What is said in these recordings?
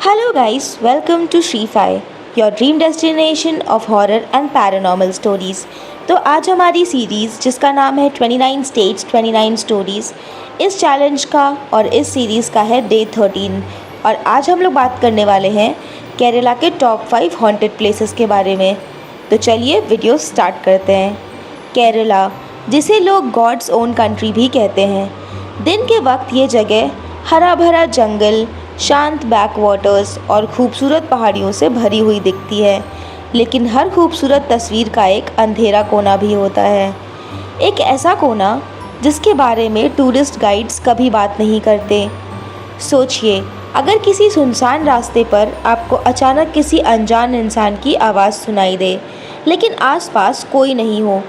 Hello guys, welcome to Shri-Fi, your dream destination of horror and paranormal stories। तो आज हमारी series जिसका नाम है 29 स्टेट्स 29 स्टोरीज़, इस चैलेंज का और इस सीरीज़ का है डे 13। और आज हम लोग बात करने वाले हैं केरला के टॉप 5 हॉन्टेड प्लेसेस के बारे में। तो चलिए वीडियो स्टार्ट करते हैं। केरला, जिसे लोग गॉड्स ओन कंट्री भी कहते हैं, दिन के वक्त ये जगह हरा भरा जंगल, शांत बैक वाटर्स और खूबसूरत पहाड़ियों से भरी हुई दिखती है। लेकिन हर खूबसूरत तस्वीर का एक अंधेरा कोना भी होता है, एक ऐसा कोना जिसके बारे में टूरिस्ट गाइड्स कभी बात नहीं करते। सोचिए, अगर किसी सुनसान रास्ते पर आपको अचानक किसी अनजान इंसान की आवाज़ सुनाई दे लेकिन आसपास कोई नहीं हो,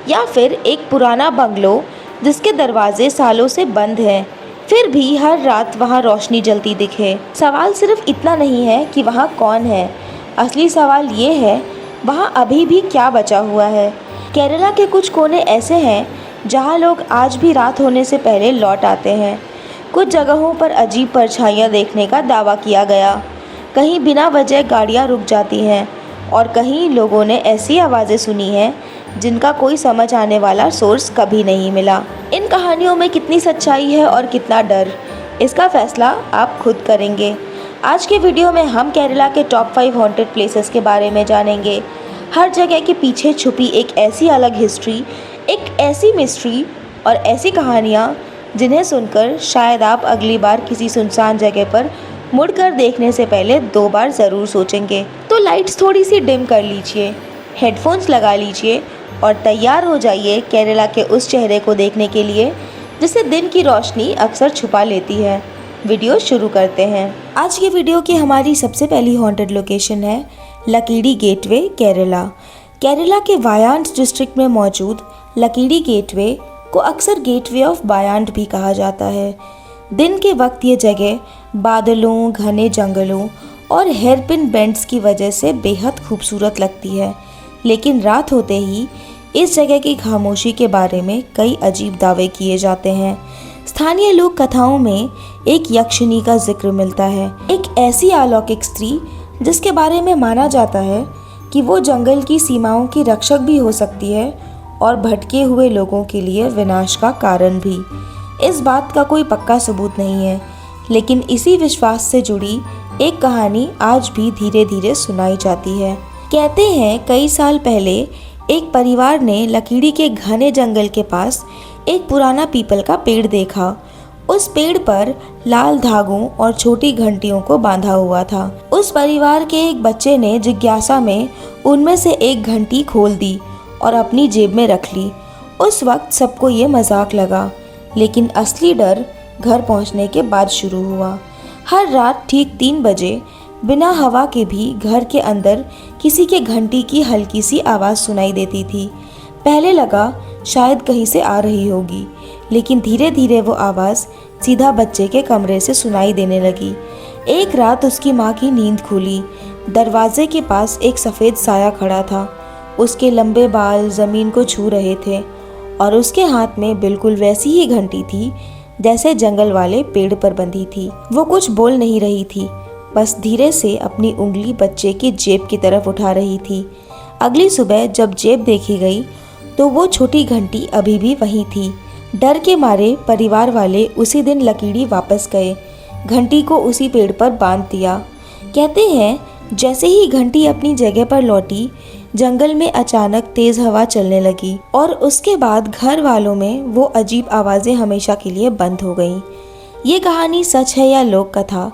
या फिर एक पुराना बंगलो जिसके दरवाजे सालों से बंद हैं फिर भी हर रात वहाँ रोशनी जलती दिखे। सवाल सिर्फ इतना नहीं है कि वहाँ कौन है, असली सवाल ये है वहाँ अभी भी क्या बचा हुआ है। केरला के कुछ कोने ऐसे हैं जहाँ लोग आज भी रात होने से पहले लौट आते हैं। कुछ जगहों पर अजीब परछाइयाँ देखने का दावा किया गया, कहीं बिना वजह गाड़ियाँ रुक जाती हैं और कहीं लोगों ने ऐसी आवाज़ें सुनी हैं जिनका कोई समझ आने वाला सोर्स कभी नहीं मिला। इन कहानियों में कितनी सच्चाई है और कितना डर, इसका फैसला आप खुद करेंगे। आज के वीडियो में हम केरला के टॉप 5 हॉन्टेड प्लेसेस के बारे में जानेंगे। हर जगह के पीछे छुपी एक ऐसी अलग हिस्ट्री, एक ऐसी मिस्ट्री और ऐसी कहानियाँ जिन्हें सुनकर शायद आप अगली बार किसी सुनसान जगह पर मुड़कर देखने से पहले 2 बार ज़रूर सोचेंगे। तो लाइट्स थोड़ी सी डिम कर लीजिए, हेडफोन्स लगा लीजिए और तैयार हो जाइए केरला के उस चेहरे को देखने के लिए जिसे दिन की रोशनी अक्सर छुपा लेती है। वीडियो शुरू करते हैं। आज की वीडियो की हमारी सबसे पहली हॉन्टेड लोकेशन है लकीडी गेटवे, केरला। केरला के वायांड डिस्ट्रिक्ट में मौजूद लकीडी गेटवे को अक्सर गेटवे ऑफ वायांड भी कहा जाता है। दिन के वक्त ये जगह बादलों, घने जंगलों और हेयरपिन बेंड्स की वजह से बेहद खूबसूरत लगती है, लेकिन रात होते ही इस जगह की खामोशी के बारे में कई अजीब दावे किए जाते हैं। स्थानीय लोक कथाओं में एक यक्षिनी का जिक्र मिलता है, एक ऐसी अलौकिक स्त्री जिसके बारे में माना जाता है कि वो जंगल की सीमाओं की रक्षक भी हो सकती है और भटके हुए लोगों के लिए विनाश का कारण भी। इस बात का कोई पक्का सबूत नहीं है, लेकिन इसी विश्वास से जुड़ी एक कहानी आज भी धीरे धीरे सुनाई जाती है। कहते हैं कई साल पहले एक परिवार ने लकीड़ी के घने जंगल के पास एक पुराना पीपल का पेड़ देखा। उस पेड़ पर लाल धागों और छोटी घंटियों को बांधा हुआ था। उस परिवार के एक बच्चे ने जिज्ञासा में उनमें से एक घंटी खोल दी और अपनी जेब में रख ली। उस वक्त सबको ये मजाक लगा, लेकिन असली डर घर पहुंचने के बाद शुरू हुआ। हर रात ठीक 3 बजे बिना हवा के भी घर के अंदर किसी के घंटी की हल्की सी आवाज़ सुनाई देती थी। पहले लगा शायद कहीं से आ रही होगी, लेकिन धीरे धीरे वो आवाज़ सीधा बच्चे के कमरे से सुनाई देने लगी। एक रात उसकी माँ की नींद खुली। दरवाजे के पास एक सफ़ेद साया खड़ा था। उसके लंबे बाल ज़मीन को छू रहे थे और उसके हाथ में बिल्कुल वैसी ही घंटी थी जैसे जंगल वाले पेड़ पर बंधी थी। वो कुछ बोल नहीं रही थी, बस धीरे से अपनी उंगली बच्चे की जेब की तरफ उठा रही थी। अगली सुबह जब जेब देखी गई तो वो छोटी घंटी अभी भी वहीं थी। डर के मारे परिवार वाले उसी दिन लकीड़ी वापस गए, घंटी को उसी पेड़ पर बांध दिया। कहते हैं जैसे ही घंटी अपनी जगह पर लौटी, जंगल में अचानक तेज हवा चलने लगी और उसके बाद घर वालों में वो अजीब आवाज़ें हमेशा के लिए बंद हो गईं। ये कहानी सच है या लोक कथा,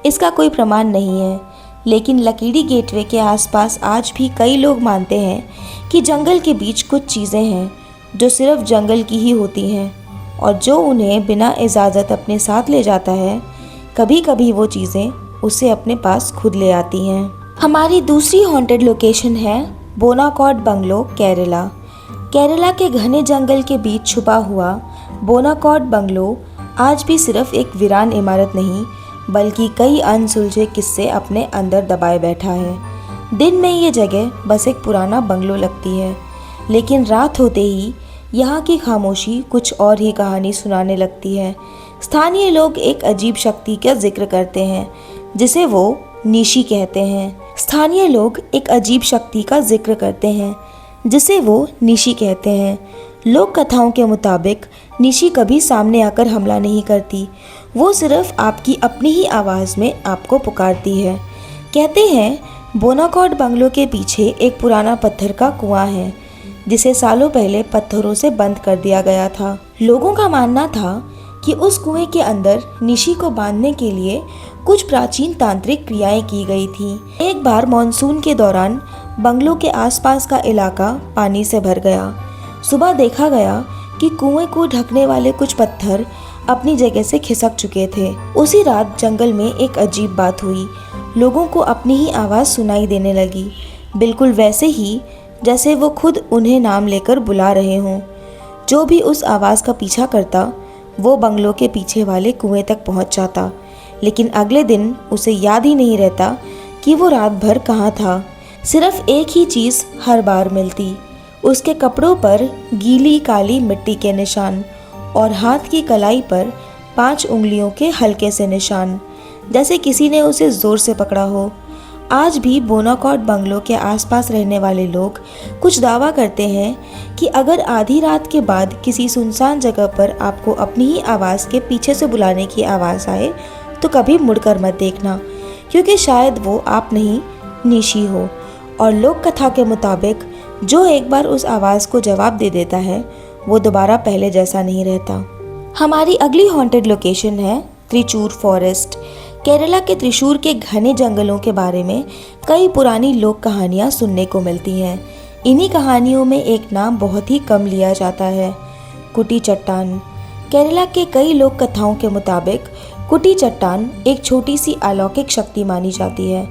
इसका कोई प्रमाण नहीं है, लेकिन लकीड़ी गेटवे के आसपास आज भी कई लोग मानते हैं कि जंगल के बीच कुछ चीज़ें हैं जो सिर्फ जंगल की ही होती हैं और जो उन्हें बिना इजाज़त अपने साथ ले जाता है। कभी कभी वो चीज़ें उसे अपने पास खुद ले आती हैं। हमारी दूसरी हॉन्टेड लोकेशन है बोनाकॉड बंगलो, केरला। केरला के घने जंगल के बीच छुपा हुआ बोनाकॉड बंगलो आज भी सिर्फ एक वीरान इमारत नहीं, बल्कि कई अनसुलझे किस्से अपने अंदर दबाए बैठा है। दिन में ये जगह बस एक पुराना बंगलो लगती है, लेकिन रात होते ही यहाँ की खामोशी कुछ और ही कहानी सुनाने लगती है। स्थानीय लोग एक अजीब शक्ति का जिक्र करते हैं जिसे वो निशी कहते हैं। स्थानीय लोग एक अजीब शक्ति का जिक्र करते हैं जिसे वो निशी कहते हैं। लोक कथाओं के मुताबिक निशी कभी सामने आकर हमला नहीं करती, वो सिर्फ आपकी अपनी ही आवाज़ में आपको पुकारती है। कहते हैं बोनाकॉर्ड बंगलों के पीछे एक पुराना पत्थर का कुआं है जिसे सालों पहले पत्थरों से बंद कर दिया गया था। लोगों का मानना था कि उस कुएं के अंदर निशी को बांधने के लिए कुछ प्राचीन तांत्रिक क्रियाएं की गई थी। एक बार मॉनसून के दौरान बंगलों के आसपास का इलाका पानी से भर गया। सुबह देखा गया कि कुएं को ढकने वाले कुछ पत्थर अपनी जगह से खिसक चुके थे। उसी रात जंगल में एक अजीब बात हुई। लोगों को अपनी ही आवाज़ सुनाई देने लगी, बिल्कुल वैसे ही जैसे वो खुद उन्हें नाम लेकर बुला रहे हों। जो भी उस आवाज़ का पीछा करता वो बंगलों के पीछे वाले कुएं तक पहुंच जाता, लेकिन अगले दिन उसे याद ही नहीं रहता कि वो रात भर कहाँ था। सिर्फ एक ही चीज़ हर बार मिलती, उसके कपड़ों पर गीली काली मिट्टी के निशान और हाथ की कलाई पर 5 उंगलियों के हल्के से निशान, जैसे किसी ने उसे ज़ोर से पकड़ा हो। आज भी बोनाकॉर्ड बंगलों के आसपास रहने वाले लोग कुछ दावा करते हैं कि अगर आधी रात के बाद किसी सुनसान जगह पर आपको अपनी ही आवाज़ के पीछे से बुलाने की आवाज़ आए तो कभी मुड़कर मत देखना, क्योंकि शायद वो आप नहीं निशी हो। और लोक कथा के मुताबिक जो एक बार उस आवाज़ को जवाब दे देता है वो दोबारा पहले जैसा नहीं रहता। हमारी अगली हॉन्टेड लोकेशन है त्रिचूर फॉरेस्ट। केरला के त्रिशूर के घने जंगलों के बारे में कई पुरानी लोक कहानियाँ सुनने को मिलती हैं। इन्हीं कहानियों में एक नाम बहुत ही कम लिया जाता है, कुटी चट्टान। केरला के कई लोक कथाओं के मुताबिक कुटी चट्टान एक छोटी सी अलौकिक शक्ति मानी जाती है,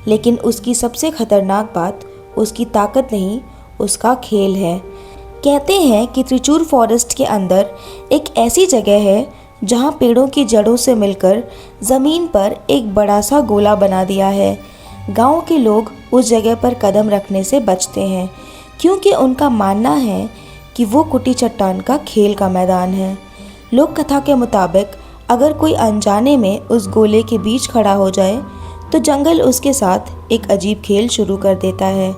लेकिन उसकी सबसे खतरनाक बात उसकी ताकत नहीं, उसका खेल है। कहते हैं कि त्रिचूर फॉरेस्ट के अंदर एक ऐसी जगह है जहां पेड़ों की जड़ों से मिलकर ज़मीन पर एक बड़ा सा गोला बना दिया है। गांव के लोग उस जगह पर कदम रखने से बचते हैं क्योंकि उनका मानना है कि वो कुटी चट्टान का खेल का मैदान है। लोक कथा के मुताबिक अगर कोई अनजाने में उस गोले के बीच खड़ा हो जाए तो जंगल उसके साथ एक अजीब खेल शुरू कर देता है।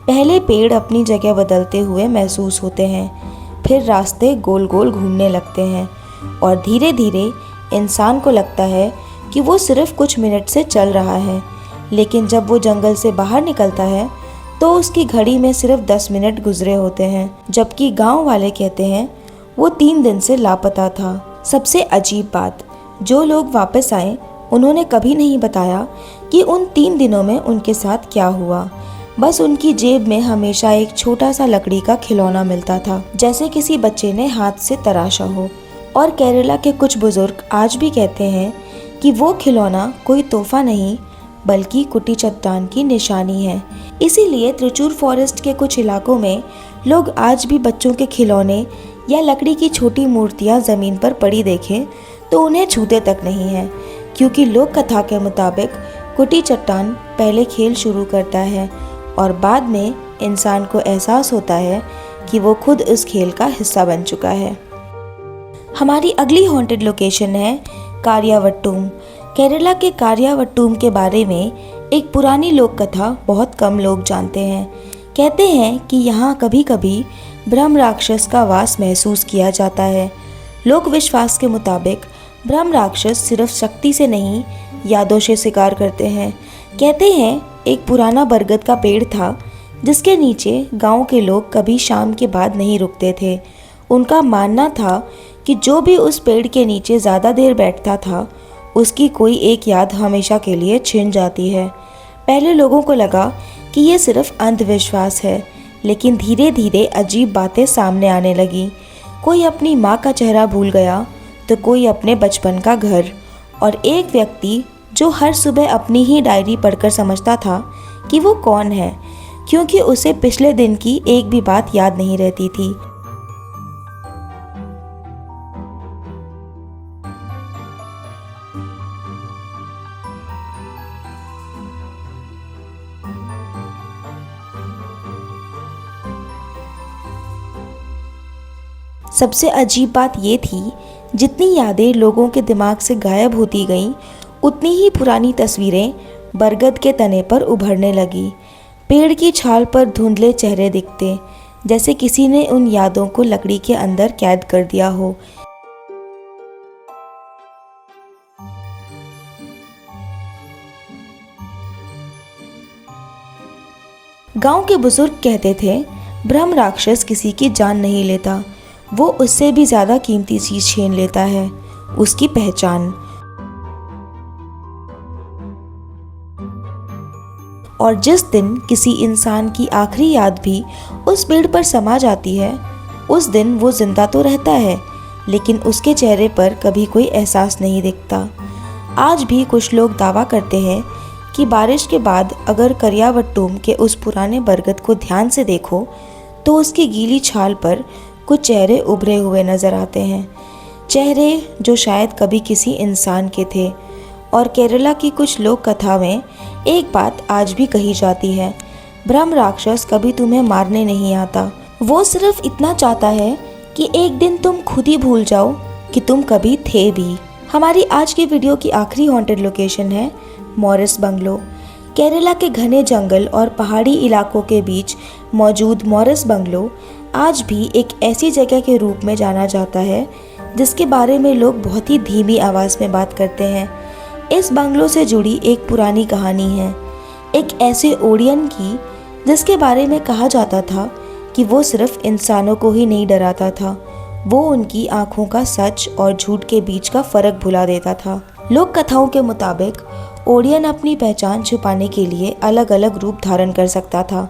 पहले पेड़ अपनी जगह बदलते हुए महसूस होते हैं, फिर रास्ते गोल गोल घूमने लगते हैं और धीरे धीरे इंसान को लगता है कि वो सिर्फ कुछ मिनट से चल रहा है, लेकिन जब वो जंगल से बाहर निकलता है तो उसकी घड़ी में सिर्फ 10 मिनट गुजरे होते हैं, जबकि गांव वाले कहते हैं वो 3 दिन से लापता था। सबसे अजीब बात, जो लोग वापस आए उन्होंने कभी नहीं बताया कि उन 3 दिनों में उनके साथ क्या हुआ। बस उनकी जेब में हमेशा एक छोटा सा लकड़ी का खिलौना मिलता था, जैसे किसी बच्चे ने हाथ से तराशा हो। और केरला के कुछ बुजुर्ग आज भी कहते हैं कि वो खिलौना कोई तोहफा नहीं बल्कि कुटी चट्टान की निशानी है। इसीलिए त्रिचूर फॉरेस्ट के कुछ इलाकों में लोग आज भी बच्चों के खिलौने या लकड़ी की छोटी मूर्तियाँ ज़मीन पर पड़ी देखें तो उन्हें छूते तक नहीं हैं, क्योंकि लोक कथा के मुताबिक कुटी चट्टान पहले खेल शुरू करता है और बाद में इंसान को एहसास होता है कि वो खुद इस खेल का हिस्सा बन चुका है। हमारी अगली हॉन्टेड लोकेशन है कारियावट्टूम। केरला के कारियावट्टूम के बारे में एक पुरानी लोक कथा बहुत कम लोग जानते हैं। कहते हैं कि यहाँ कभी कभी ब्रह्म राक्षस का वास महसूस किया जाता है। लोक विश्वास के मुताबिक ब्रह्म राक्षस सिर्फ शक्ति से नहीं, यादों से शिकार करते हैं। कहते हैं एक पुराना बरगद का पेड़ था जिसके नीचे गांव के लोग कभी शाम के बाद नहीं रुकते थे। उनका मानना था कि जो भी उस पेड़ के नीचे ज़्यादा देर बैठता था उसकी कोई एक याद हमेशा के लिए छिन जाती है। पहले लोगों को लगा कि ये सिर्फ अंधविश्वास है, लेकिन धीरे धीरे अजीब बातें सामने आने लगी। कोई अपनी माँ का चेहरा भूल गया तो कोई अपने बचपन का घर, और एक व्यक्ति जो हर सुबह अपनी ही डायरी पढ़कर समझता था कि वो कौन है, क्योंकि उसे पिछले दिन की एक भी बात याद नहीं रहती थी। सबसे अजीब बात ये थी, जितनी यादें लोगों के दिमाग से गायब होती गईं, उतनी ही पुरानी तस्वीरें बरगद के तने पर उभरने लगी। पेड़ की छाल पर धुंधले चेहरे दिखते, जैसे किसी ने उन यादों को लकड़ी के अंदर कैद कर दिया हो। गांव के बुजुर्ग कहते थे, ब्रह्म राक्षस किसी की जान नहीं लेता, वो उससे भी ज्यादा कीमती चीज छीन लेता है, उसकी पहचान। और जिस दिन किसी इंसान की आखिरी याद भी उस पेड़ पर समा जाती है, उस दिन वो जिंदा तो रहता है, लेकिन उसके चेहरे पर कभी कोई एहसास नहीं दिखता। आज भी कुछ लोग दावा करते हैं कि बारिश के बाद अगर करियावट्टुम के उस पुराने बरगद को ध्यान से देखो तो उसकी गीली छाल पर कुछ चेहरे उभरे हुए नजर आते हैं, चेहरे जो शायद कभी किसी इंसान के थे। और केरला की कुछ लोक कथा में एक बात आज भी कही जाती है, ब्रह्म राक्षस कभी तुम्हें मारने नहीं आता, वो सिर्फ इतना चाहता है कि एक दिन तुम खुद ही भूल जाओ कि तुम कभी थे भी। हमारी आज की वीडियो की आखिरी हॉन्टेड लोकेशन है मॉरिस बंगलो। केरला के घने जंगल और पहाड़ी इलाकों के बीच मौजूद मॉरिस बंगलो आज भी एक ऐसी जगह के रूप में जाना जाता है जिसके बारे में लोग बहुत ही धीमी आवाज़ में बात करते हैं। इस बंगलो से जुड़ी एक पुरानी कहानी है, एक ऐसे ओडियन की जिसके बारे में कहा जाता था कि वो सिर्फ इंसानों को ही नहीं डराता था, वो उनकी आँखों का सच और झूठ के बीच का फ़र्क भुला देता था। लोक कथाओं के मुताबिक ओडियन अपनी पहचान छुपाने के लिए अलग अलग रूप धारण कर सकता था।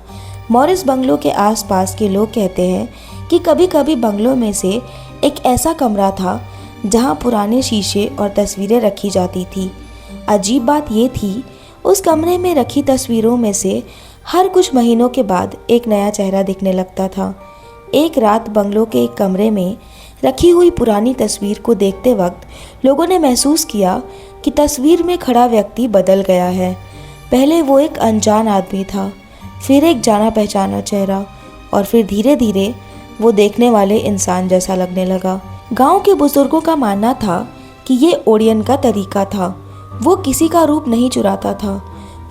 मॉरिस बंगलो के आसपास के लोग कहते हैं कि कभी कभी बंगलों में से एक ऐसा कमरा था जहां पुराने शीशे और तस्वीरें रखी जाती थी। अजीब बात ये थी, उस कमरे में रखी तस्वीरों में से हर कुछ महीनों के बाद एक नया चेहरा दिखने लगता था। एक रात बंगलो के एक कमरे में रखी हुई पुरानी तस्वीर को देखते वक्त लोगों ने महसूस किया कि तस्वीर में खड़ा व्यक्ति बदल गया है। पहले वो एक अनजान आदमी था, फिर एक जाना पहचाना चेहरा, और फिर धीरे धीरे वो देखने वाले इंसान जैसा लगने लगा। गांव के बुजुर्गों का मानना था कि ये ओडियन का तरीका था, वो किसी का रूप नहीं चुराता था,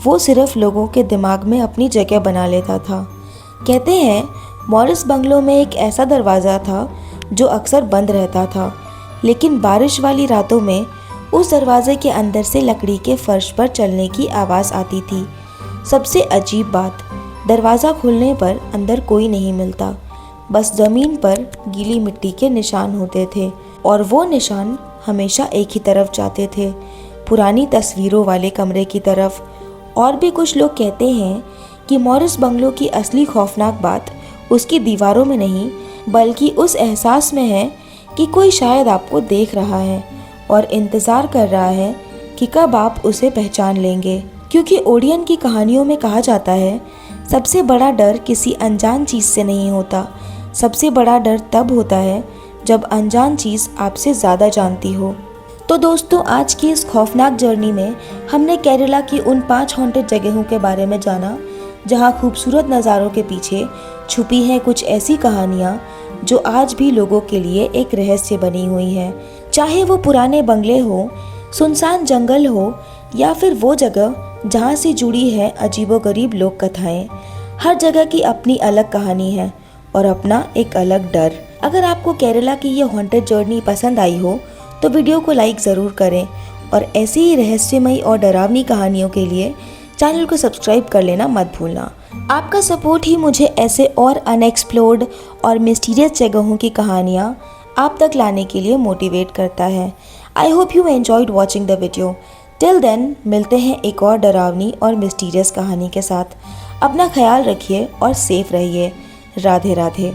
वो सिर्फ लोगों के दिमाग में अपनी जगह बना लेता था। कहते हैं मॉरिस बंगलो में एक ऐसा दरवाज़ा था जो अक्सर बंद रहता था, लेकिन बारिश वाली रातों में उस दरवाजे के अंदर से लकड़ी के फर्श पर चलने की आवाज़ आती थी। सबसे अजीब बात, दरवाज़ा खुलने पर अंदर कोई नहीं मिलता, बस ज़मीन पर गीली मिट्टी के निशान होते थे, और वो निशान हमेशा एक ही तरफ जाते थे, पुरानी तस्वीरों वाले कमरे की तरफ। और भी कुछ लोग कहते हैं कि मॉरिस बंगलो की असली खौफनाक बात उसकी दीवारों में नहीं, बल्कि उस एहसास में है कि कोई शायद आपको देख रहा है और इंतज़ार कर रहा है कि कब आप उसे पहचान लेंगे। क्योंकि ओडियन की कहानियों में कहा जाता है, सबसे बड़ा डर किसी अनजान चीज़ से नहीं होता, सबसे बड़ा डर तब होता है जब अनजान चीज़ आपसे ज़्यादा जानती हो। तो दोस्तों, आज की इस खौफनाक जर्नी में हमने केरला की उन 5 हॉन्टेड जगहों के बारे में जाना जहां खूबसूरत नज़ारों के पीछे छुपी हैं कुछ ऐसी कहानियां जो आज भी लोगों के लिए एक रहस्य बनी हुई हैं। चाहे वो पुराने बंगले हो, सुनसान जंगल हो, या फिर वो जगह जहाँ से जुड़ी है अजीबोगरीब लोक कथाएं, हर जगह की अपनी अलग कहानी है और अपना एक अलग डर। अगर आपको केरला की ये हॉन्टेड जर्नी पसंद आई हो तो वीडियो को लाइक ज़रूर करें, और ऐसी ही रहस्यमयी और डरावनी कहानियों के लिए चैनल को सब्सक्राइब कर लेना मत भूलना। आपका सपोर्ट ही मुझे ऐसे और अनएक्सप्लोर्ड और मिस्टीरियस जगहों की कहानियाँ आप तक लाने के लिए मोटिवेट करता है। I hope you enjoyed watching the video. Till then मिलते हैं एक और डरावनी और मिस्टीरियस कहानी के साथ। अपना ख्याल रखिए और सेफ रहिए। राधे राधे।